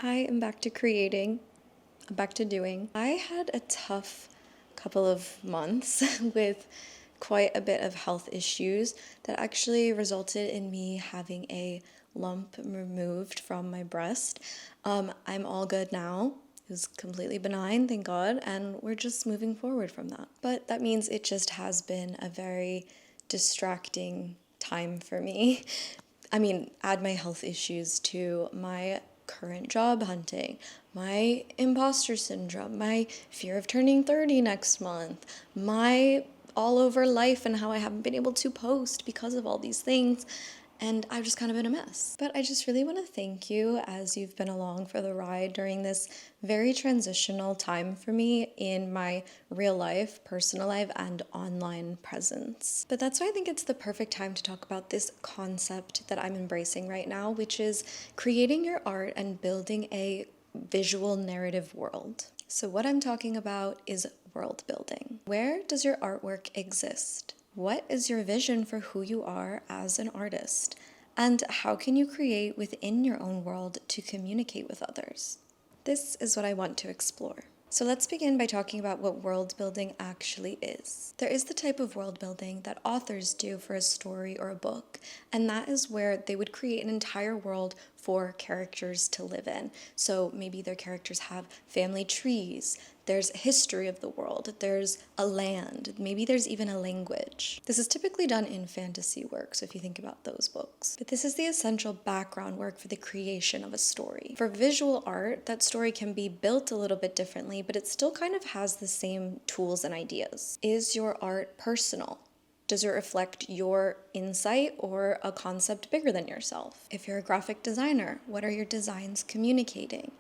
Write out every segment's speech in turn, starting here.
I am back to creating, I'm back to doing. I had a tough couple of months with quite a bit of health issues that actually resulted in me having a lump removed from my breast. I'm all good now. It was completely benign, thank God, and we're just moving forward from that. But that means it just has been a very distracting time for me. I mean, add my health issues to my current job hunting, my imposter syndrome, my fear of turning 30 next month, my all over life and how I haven't been able to post because of all these things. And I've just kind of been a mess. But I just really want to thank you as you've been along for the ride during this very transitional time for me in my real life, personal life, and online presence. But that's why I think it's the perfect time to talk about this concept that I'm embracing right now, which is creating your art and building a visual narrative world. So what I'm talking about is world building. Where does your artwork exist? What is your vision for who you are as an artist? And how can you create within your own world to communicate with others? This is what I want to explore. So let's begin by talking about what world building actually is. There is the type of world building that authors do for a story or a book, and that is where they would create an entire world for characters to live in. So maybe their characters have family trees, there's history of the world, there's a land, maybe there's even a language. This is typically done in fantasy works, if you think about those books. But this is the essential background work for the creation of a story. For visual art, that story can be built a little bit differently, but it still kind of has the same tools and ideas. Is your art personal? Does it reflect your insight or a concept bigger than yourself? If you're a graphic designer, what are your designs communicating?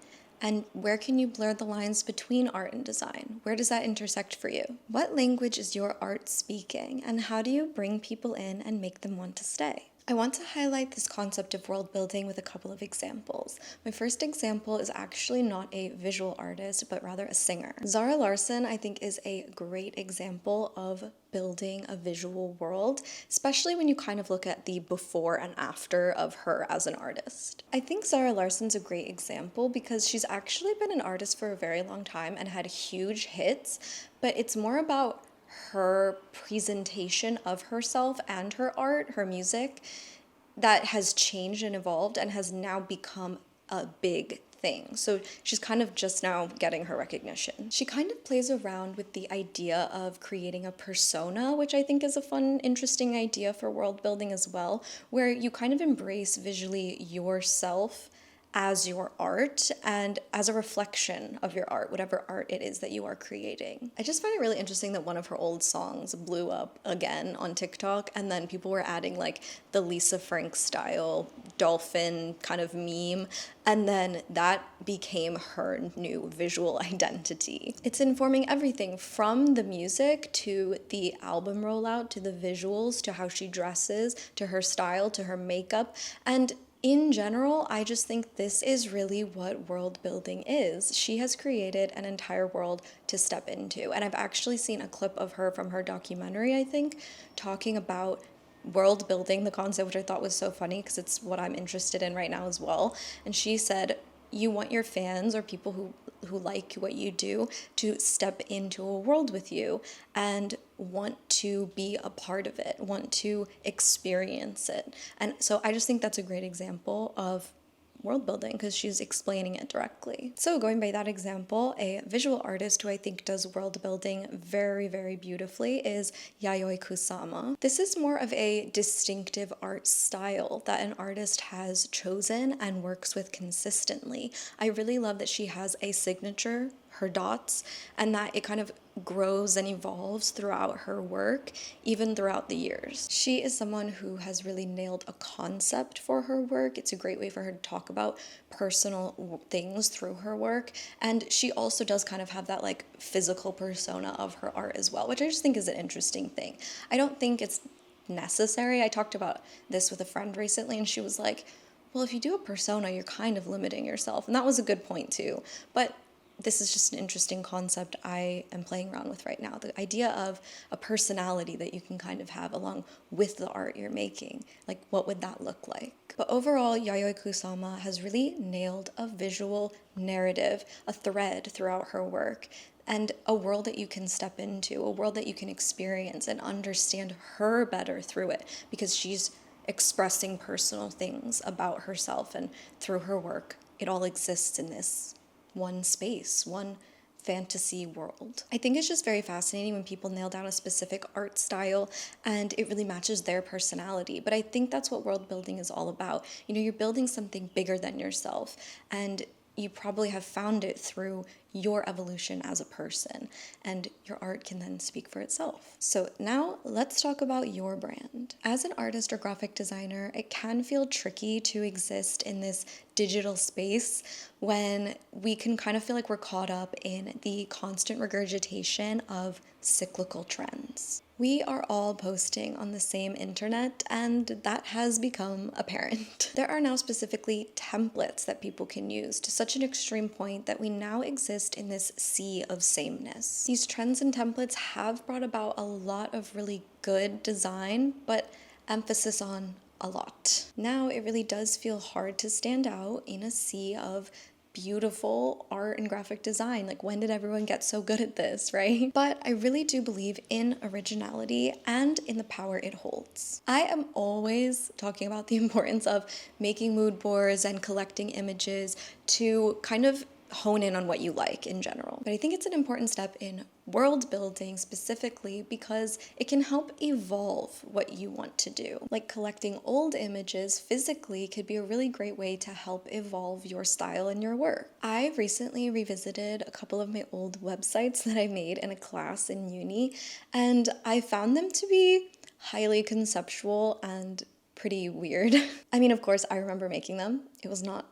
And where can you blur the lines between art and design? Where does that intersect for you? What language is your art speaking? And how do you bring people in and make them want to stay? I want to highlight this concept of world building with a couple of examples. My first example is actually not a visual artist, but rather a singer. Zara Larsson, I think, is a great example of building a visual world, especially when you kind of look at the before and after of her as an artist. I think Zara Larsson's a great example because she's actually been an artist for a very long time and had huge hits, but it's more about her presentation of herself and her art, her music, that has changed and evolved and has now become a big thing. So she's kind of just now getting her recognition. She kind of plays around with the idea of creating a persona, which I think is a fun, interesting idea for world building as well, where you kind of embrace visually yourself as your art and as a reflection of your art, whatever art it is that you are creating. I just find it really interesting that one of her old songs blew up again on TikTok, and then people were adding like the Lisa Frank style dolphin kind of meme, and then that became her new visual identity. It's informing everything from the music to the album rollout to the visuals to how she dresses to her style to her makeup, and in general, I just think this is really what world building is. She has created an entire world to step into. And I've actually seen a clip of her from her documentary, I think, talking about world building, the concept, which I thought was so funny because it's what I'm interested in right now as well. And she said, you want your fans or people who like what you do to step into a world with you and want to be a part of it, want to experience it. And so I just think that's a great example of world building because she's explaining it directly. So going by that example, a visual artist who I think does world building very, very beautifully is Yayoi Kusama. This is more of a distinctive art style that an artist has chosen and works with consistently. I really love that she has a signature, her dots, and that it kind of grows and evolves throughout her work, even throughout the years. She is someone who has really nailed a concept for her work. It's a great way for her to talk about personal things through her work. And she also does kind of have that like physical persona of her art as well, which I just think is an interesting thing. I don't think it's necessary. I talked about this with a friend recently, and she was like, well, if you do a persona, you're kind of limiting yourself. And that was a good point too. But this is just an interesting concept I am playing around with right now. The idea of a personality that you can kind of have along with the art you're making. Like, what would that look like? But overall, Yayoi Kusama has really nailed a visual narrative, a thread throughout her work, and a world that you can step into, a world that you can experience and understand her better through it, because she's expressing personal things about herself, and through her work, it all exists in this one space, one fantasy world. I think it's just very fascinating when people nail down a specific art style and it really matches their personality. But I think that's what world building is all about. You know, you're building something bigger than yourself, and you probably have found it through your evolution as a person, and your art can then speak for itself. So now let's talk about your brand. As an artist or graphic designer, it can feel tricky to exist in this digital space when we can kind of feel like we're caught up in the constant regurgitation of cyclical trends. We are all posting on the same internet, and that has become apparent. There are now specifically templates that people can use to such an extreme point that we now exist in this sea of sameness. These trends and templates have brought about a lot of really good design, but emphasis on a lot. Now it really does feel hard to stand out in a sea of beautiful art and graphic design. Like, when did everyone get so good at this, right? But I really do believe in originality and in the power it holds. I am always talking about the importance of making mood boards and collecting images to kind of hone in on what you like in general. But I think it's an important step in world building specifically because it can help evolve what you want to do. Like, collecting old images physically could be a really great way to help evolve your style and your work. I recently revisited a couple of my old websites that I made in a class in uni, and I found them to be highly conceptual and pretty weird. I mean, of course, I remember making them. It was not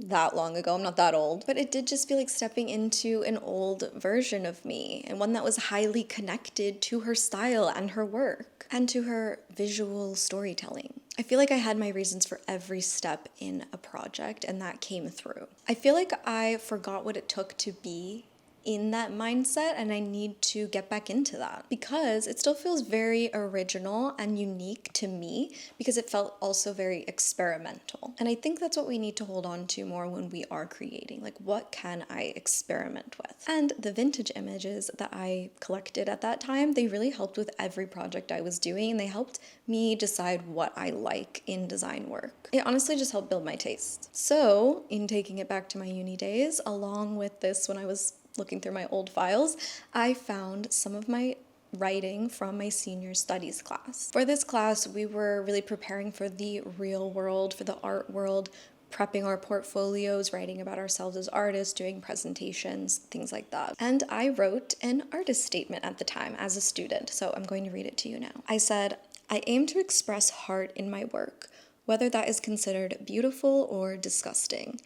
that long ago, I'm not that old, but it did just feel like stepping into an old version of me, and one that was highly connected to her style and her work and to her visual storytelling. I feel like I had my reasons for every step in a project, and that came through. I feel like I forgot what it took to be in that mindset, and I need to get back into that because it still feels very original and unique to me, because it felt also very experimental. And I think that's what we need to hold on to more when we are creating. Like, what can I experiment with? And the vintage images that I collected at that time, they really helped with every project I was doing, and they helped me decide what I like in design work. It honestly just helped build my taste. So in taking it back to my uni days, along with this, when I was looking through my old files, I found some of my writing from my senior studies class. For this class, we were really preparing for the real world, for the art world, prepping our portfolios, writing about ourselves as artists, doing presentations, things like that. And I wrote an artist statement at the time as a student, so I'm going to read it to you now. I said, "I aim to express heart in my work, whether that is considered beautiful or disgusting.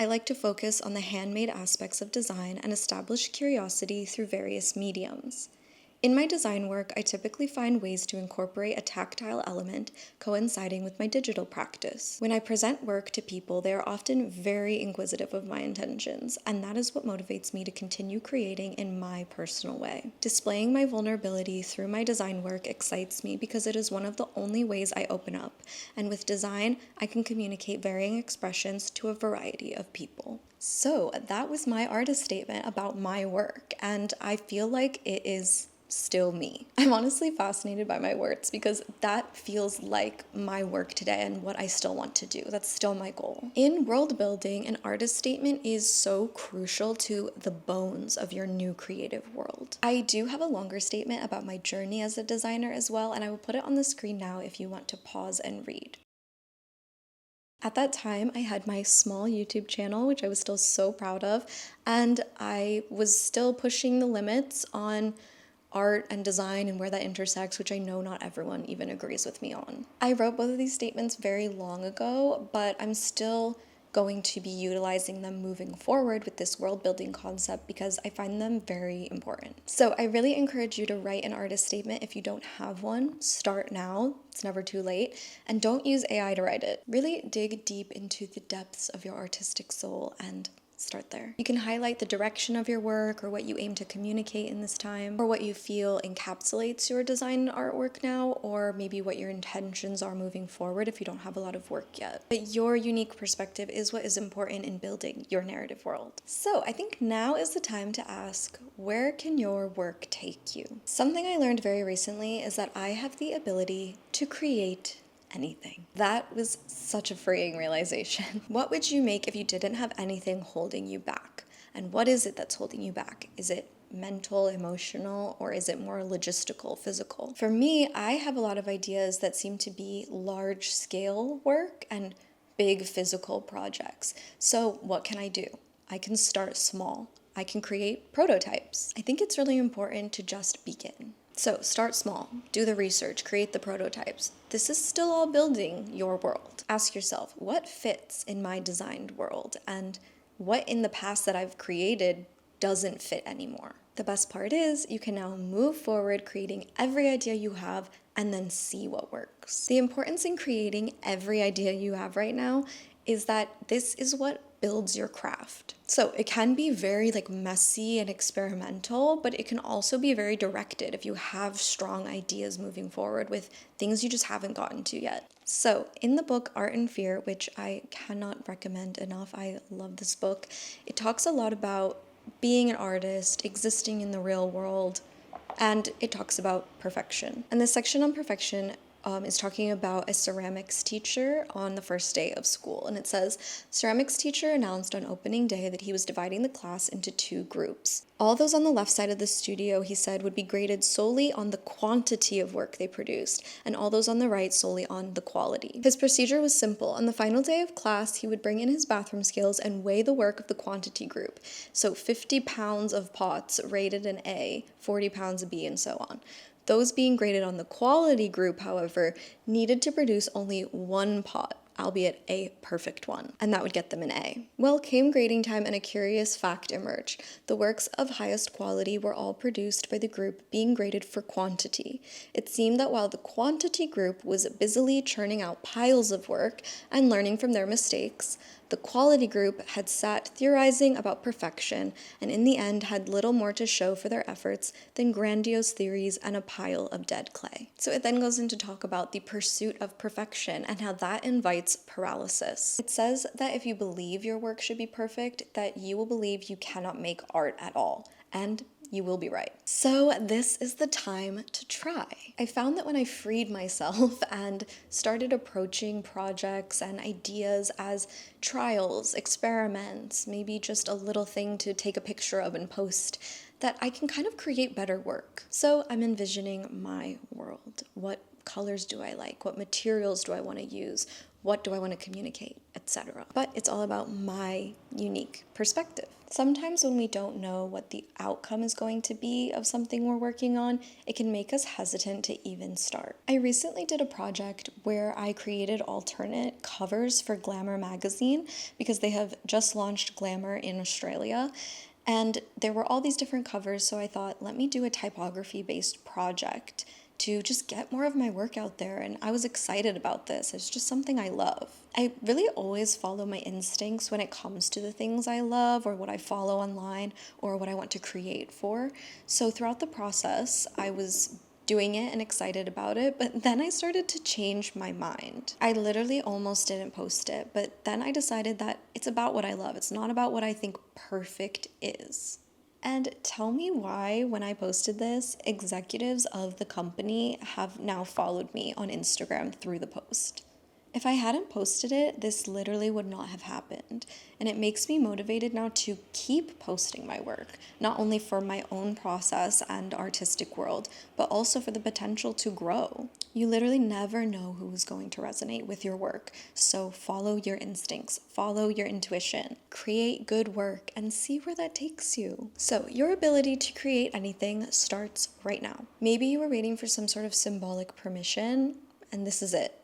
I like to focus on the handmade aspects of design and establish curiosity through various mediums. In my design work, I typically find ways to incorporate a tactile element coinciding with my digital practice. When I present work to people, they are often very inquisitive of my intentions, and that is what motivates me to continue creating in my personal way. Displaying my vulnerability through my design work excites me because it is one of the only ways I open up, and with design, I can communicate varying expressions to a variety of people." So that was my artist statement about my work, and I feel like it is still me. I'm honestly fascinated by my words because that feels like my work today and what I still want to do. That's still my goal. In world building, an artist statement is so crucial to the bones of your new creative world. I do have a longer statement about my journey as a designer as well, and I will put it on the screen now if you want to pause and read. At that time, I had my small YouTube channel, which I was still so proud of, and I was still pushing the limits on art and design and where that intersects, which I know not everyone even agrees with me on. I wrote both of these statements very long ago, but I'm still going to be utilizing them moving forward with this world building concept because I find them very important. So I really encourage you to write an artist statement. If you don't have one, start now. It's never too late. And don't use AI to write it. Really dig deep into the depths of your artistic soul and Start there. You can highlight the direction of your work or what you aim to communicate in this time, or what you feel encapsulates your design artwork now, or maybe what your intentions are moving forward if you don't have a lot of work yet. But your unique perspective is what is important in building your narrative world. So I think now is the time to ask, where can your work take you? Something I learned very recently is that I have the ability to create anything. That was such a freeing realization. What would you make if you didn't have anything holding you back? And what is it that's holding you back? Is it mental, emotional, or is it more logistical, physical? For me, I have a lot of ideas that seem to be large scale work and big physical projects. So what can I do? I can start small. I can create prototypes. I think it's really important to just begin. So start small, do the research, create the prototypes. This is still all building your world. Ask yourself, what fits in my designed world, and what in the past that I've created doesn't fit anymore? The best part is you can now move forward creating every idea you have and then see what works. The importance in creating every idea you have right now is that this is what builds your craft. So it can be very messy and experimental, but it can also be very directed if you have strong ideas moving forward with things you just haven't gotten to yet. So in the book Art and Fear, which I cannot recommend enough, I love this book, it talks a lot about being an artist, existing in the real world, and it talks about perfection. And this section on perfection is talking about a ceramics teacher on the first day of school. And it says, ceramics teacher announced on opening day that he was dividing the class into 2 groups. All those on the left side of the studio, he said, would be graded solely on the quantity of work they produced, and all those on the right solely on the quality. His procedure was simple. On the final day of class, he would bring in his bathroom scales and weigh the work of the quantity group. So 50 pounds of pots rated an A, 40 pounds a B, and so on. Those being graded on the quality group, however, needed to produce only 1 pot, albeit a perfect one, and that would get them an A. Well, came grading time and a curious fact emerged. The works of highest quality were all produced by the group being graded for quantity. It seemed that while the quantity group was busily churning out piles of work and learning from their mistakes, the quality group had sat theorizing about perfection and in the end had little more to show for their efforts than grandiose theories and a pile of dead clay. So it then goes into talk about the pursuit of perfection and how that invites paralysis. It says that if you believe your work should be perfect, that you will believe you cannot make art at all. And you will be right. So this is the time to try. I found that when I freed myself and started approaching projects and ideas as trials, experiments, maybe just a little thing to take a picture of and post, that I can kind of create better work. So I'm envisioning my world. What colors do I like? What materials do I want to use? What do I want to communicate, etc. But it's all about my unique perspective. Sometimes when we don't know what the outcome is going to be of something we're working on, it can make us hesitant to even start. I recently did a project where I created alternate covers for Glamour magazine because they have just launched Glamour in Australia. And there were all these different covers, so I thought, let me do a typography-based project to just get more of my work out there, and I was excited about this. It's just something I love. I really always follow my instincts when it comes to the things I love or what I follow online or what I want to create for. So throughout the process, I was doing it and excited about it, but then I started to change my mind. I literally almost didn't post it, but then I decided that it's about what I love. It's not about what I think perfect is. And tell me why, when I posted this, executives of the company have now followed me on Instagram through the post. If I hadn't posted it, this literally would not have happened. And it makes me motivated now to keep posting my work, not only for my own process and artistic world, but also for the potential to grow. You literally never know who is going to resonate with your work. So follow your instincts, follow your intuition, create good work, and see where that takes you. So your ability to create anything starts right now. Maybe you were waiting for some sort of symbolic permission, and this is it.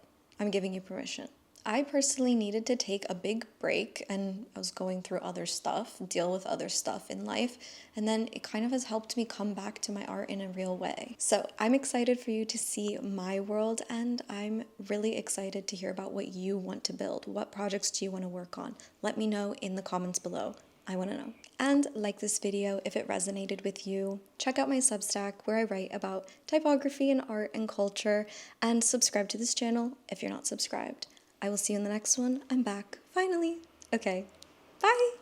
I'm giving you permission. I personally needed to take a big break, and I was going through other stuff, deal with other stuff in life, and then it kind of has helped me come back to my art in a real way. So I'm excited for you to see my world, and I'm really excited to hear about what you want to build. What projects do you want to work on? Let me know in the comments below. I want to know. And like this video if it resonated with you. Check out my Substack where I write about typography and art and culture, and subscribe to this channel if you're not subscribed. I will see you in the next one. I'm back, finally. Okay, bye!